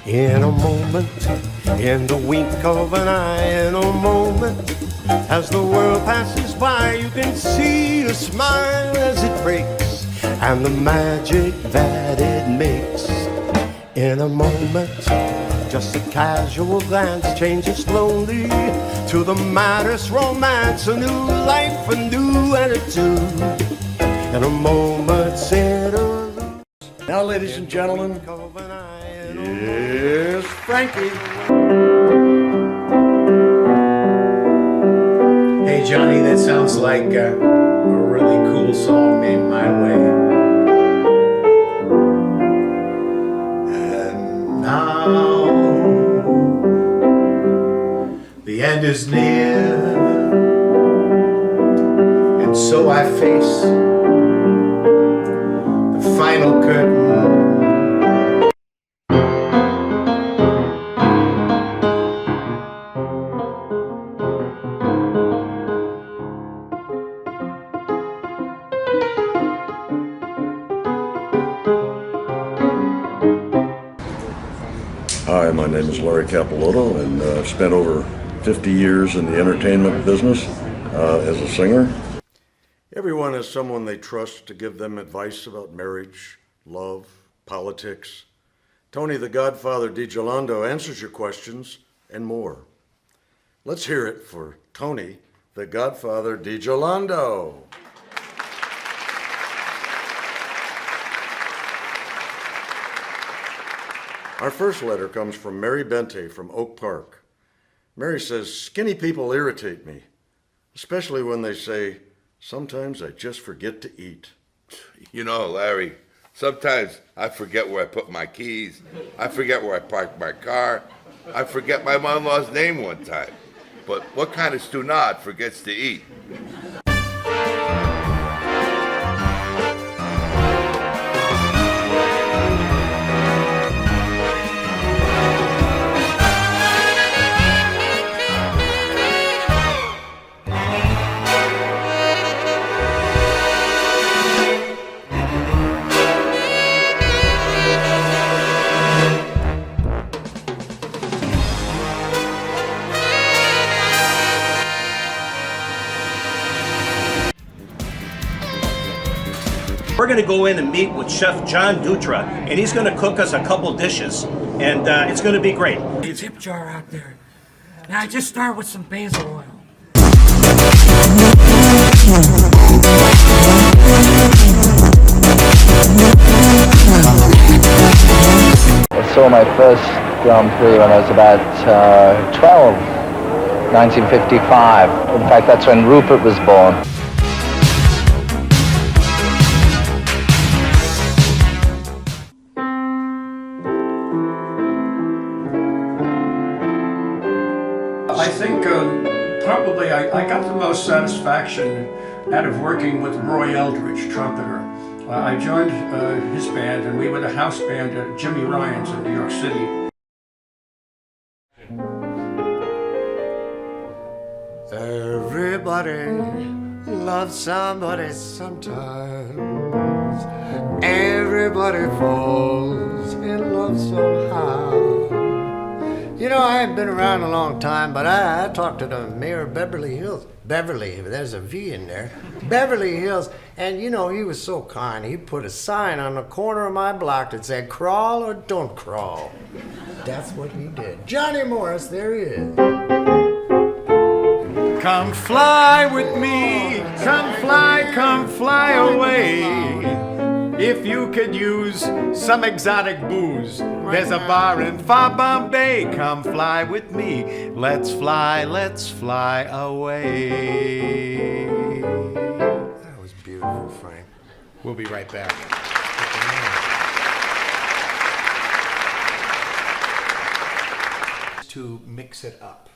In a moment, in the wink of an eye, in a moment, as the world passes by, you can see a smile as it breaks, and the magic that it makes. In a moment, just a casual glance changes slowly to the maddest romance, a new life, a new attitude. In a moment's interlude. Now, ladies and gentlemen, here's Frankie. Hey Johnny, that sounds like a really cool song named My Way. And now the end is near, and so I face the final curtain. Hi, my name is Larry Capilotto, and I've spent over 50 years in the entertainment business as a singer. Everyone has someone they trust to give them advice about marriage, love, politics. Tony the Godfather DiGiolando answers your questions and more. Let's hear it for Tony the Godfather DiGiolando. Our first letter comes from Mary Bente from Oak Park. Mary says, skinny people irritate me, especially when they say, sometimes I just forget to eat. You know, Larry, sometimes I forget where I put my keys. I forget where I parked my car. I forget my mother-in-law's name one time. But what kind of stunad forgets to eat? We're going to go in and meet with Chef John Dutra, and he's going to cook us a couple dishes, and it's going to be great. Tip jar out there. Now just start with some basil oil. I saw my first Grand Prix when I was about 12, 1955. In fact, that's when Rupert was born. I think probably I got the most satisfaction out of working with Roy Eldridge, trumpeter. I joined his band, and we were the house band at Jimmy Ryan's in New York City. Everybody loves somebody sometimes. Everybody falls in love somehow. You know, I haven't been around a long time, but I talked to the mayor of Beverly Hills. Beverly, there's a V in there. Beverly Hills. And you know, he was so kind. He put a sign on the corner of my block that said, crawl or don't crawl. That's what he did. Johnny Morris, there he is. Come fly with me, come fly away. If you could use some exotic booze, there's a bar in far Bombay. Come fly with me, let's fly away. That was beautiful, Frank. We'll be right back. To mix it up.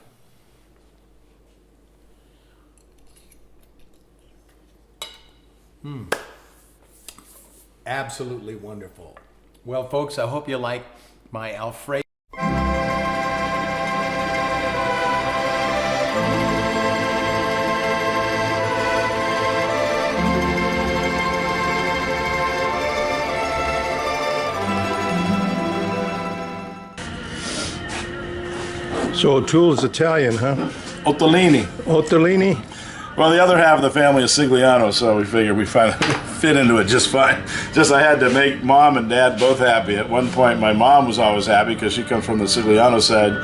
Absolutely wonderful. Well, folks, I hope you like my Alfredo. So O'Toole's Italian, huh? Ottolini. Ottolini? Well, the other half of the family is Sigliano, so we figured we finally fit into it just fine. Just I had to make Mom and Dad both happy. At one point, my mom was always happy because she comes from the Sigliano side,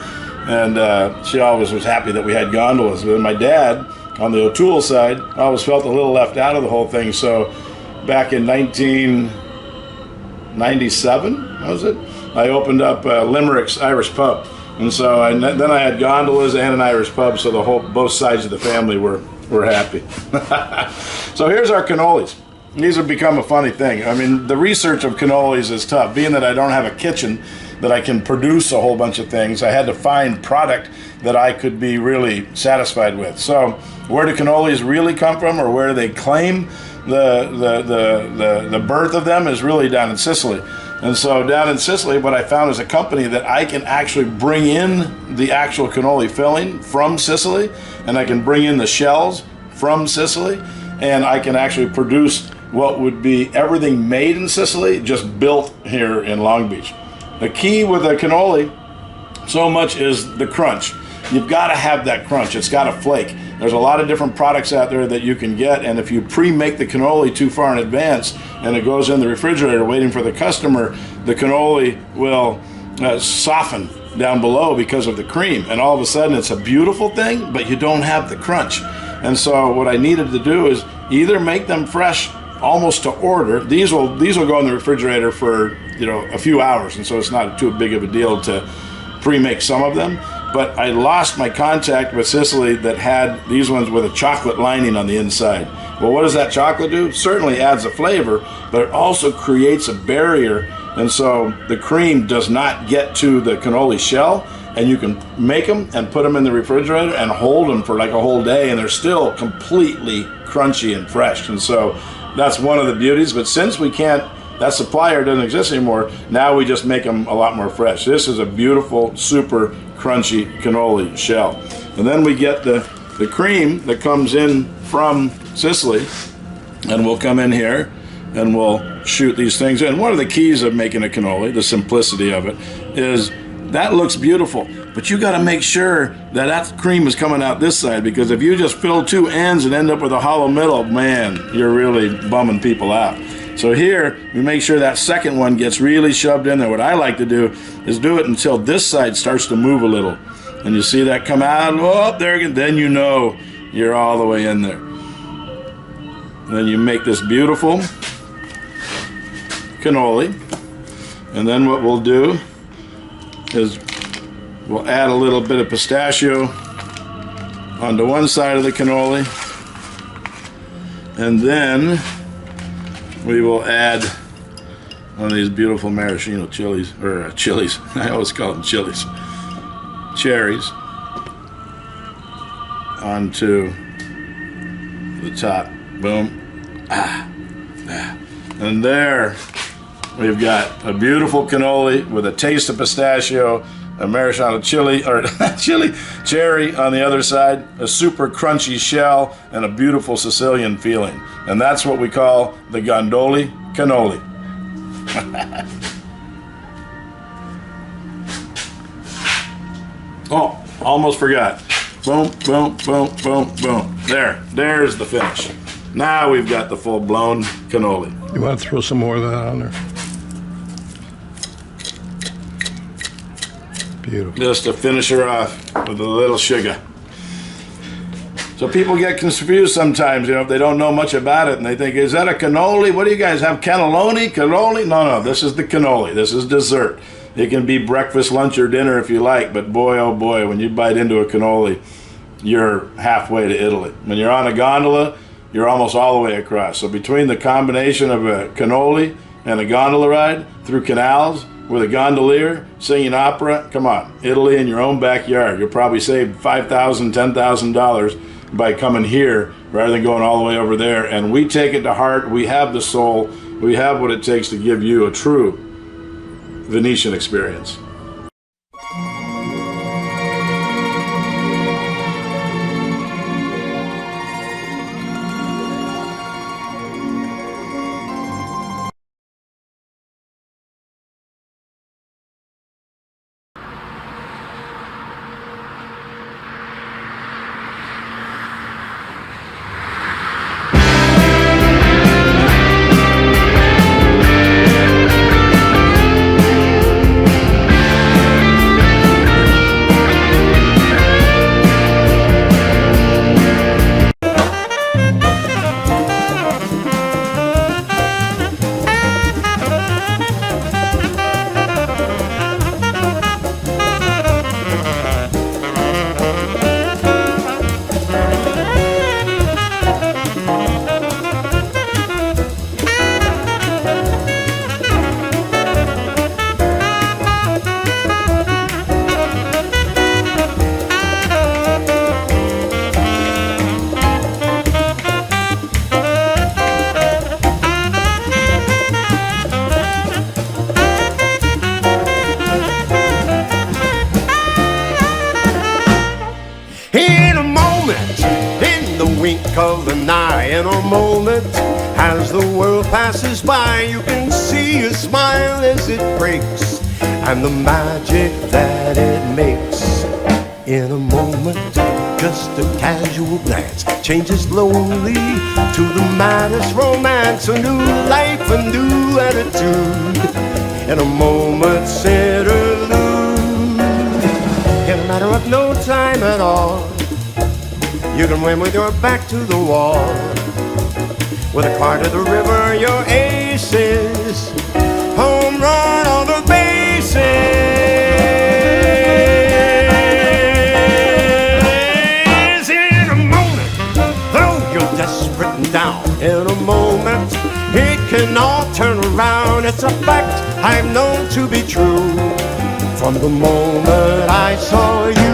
and she always was happy that we had gondolas. But then my dad, on the O'Toole side, always felt a little left out of the whole thing. So back in 1997, was it? I opened up Limerick's Irish Pub. And so then I had gondolas and an Irish pub, so both sides of the family were happy. So here's our cannolis. These have become a funny thing. I mean, the research of cannolis is tough. Being that I don't have a kitchen that I can produce a whole bunch of things, I had to find product that I could be really satisfied with. So where do cannolis really come from, or where they claim the birth of them, is really down in Sicily. And so down in Sicily, what I found is a company that I can actually bring in the actual cannoli filling from Sicily, and I can bring in the shells from Sicily, and I can actually produce what would be everything made in Sicily, just built here in Long Beach. The key with a cannoli so much is the crunch. You've got to have that crunch. It's got to flake. There's a lot of different products out there that you can get, and if you pre-make the cannoli too far in advance and it goes in the refrigerator waiting for the customer, the cannoli will soften down below because of the cream, and all of a sudden it's a beautiful thing, but you don't have the crunch. And so what I needed to do is either make them fresh almost to order. These will go in the refrigerator for a few hours, and so it's not too big of a deal to pre-make some of them. But I lost my contact with Sicily that had these ones with a chocolate lining on the inside. Well, what does that chocolate do? Certainly adds a flavor, but it also creates a barrier, and so the cream does not get to the cannoli shell, and you can make them and put them in the refrigerator and hold them for like a whole day, and they're still completely crunchy and fresh. And so that's one of the beauties. But since that supplier doesn't exist anymore, now we just make them a lot more fresh. This is a beautiful, super crunchy cannoli shell. And then we get the cream that comes in from Sicily, and we'll come in here and we'll shoot these things in. One of the keys of making a cannoli, the simplicity of it, is that looks beautiful, but you got to make sure that cream is coming out this side, because if you just fill two ends and end up with a hollow middle, man, you're really bumming people out. So here, we make sure that second one gets really shoved in there. What I like to do is do it until this side starts to move a little. And you see that come out, oh, there again, then you know you're all the way in there. And then you make this beautiful cannoli. And then what we'll do is we'll add a little bit of pistachio onto one side of the cannoli. And then we will add one of these beautiful maraschino chilies, or chilies, I always call them chilies, cherries, onto the top. Boom. And there we've got a beautiful cannoli with a taste of pistachio, a maraschino chili, or cherry on the other side, a super crunchy shell, and a beautiful Sicilian feeling. And that's what we call the Gondoli cannoli. Oh, almost forgot. Boom, boom, boom, boom, boom. There's the finish. Now we've got the full-blown cannoli. You want to throw some more of that on there? Beautiful. Just to finish her off with a little sugar. So people get confused sometimes, if they don't know much about it, and they think, is that a cannoli? What do you guys have, cannelloni? Cannoli? No, this is the cannoli. This is dessert. It can be breakfast, lunch, or dinner if you like, but boy, oh boy, when you bite into a cannoli, you're halfway to Italy. When you're on a gondola, you're almost all the way across. So between the combination of a cannoli and a gondola ride through canals with a gondolier singing opera, come on, Italy in your own backyard. You'll probably save $5,000, $10,000 by coming here rather than going all the way over there. And we take it to heart. We have the soul. We have what it takes to give you a true Venetian experience. romance in the wink of an eye. In a moment, as the world passes by, you can see a smile as it breaks, and the magic that it makes. In a moment, just a casual glance changes lonely to the maddest romance. A new life, a new attitude, in a moment's interlude. In a matter of no time at all, you can win with your back to the wall. With a car to the river, your aces, home run on the bases. Desperate and down, in a moment it can all turn around. It's a fact I've known to be true from the moment I saw you.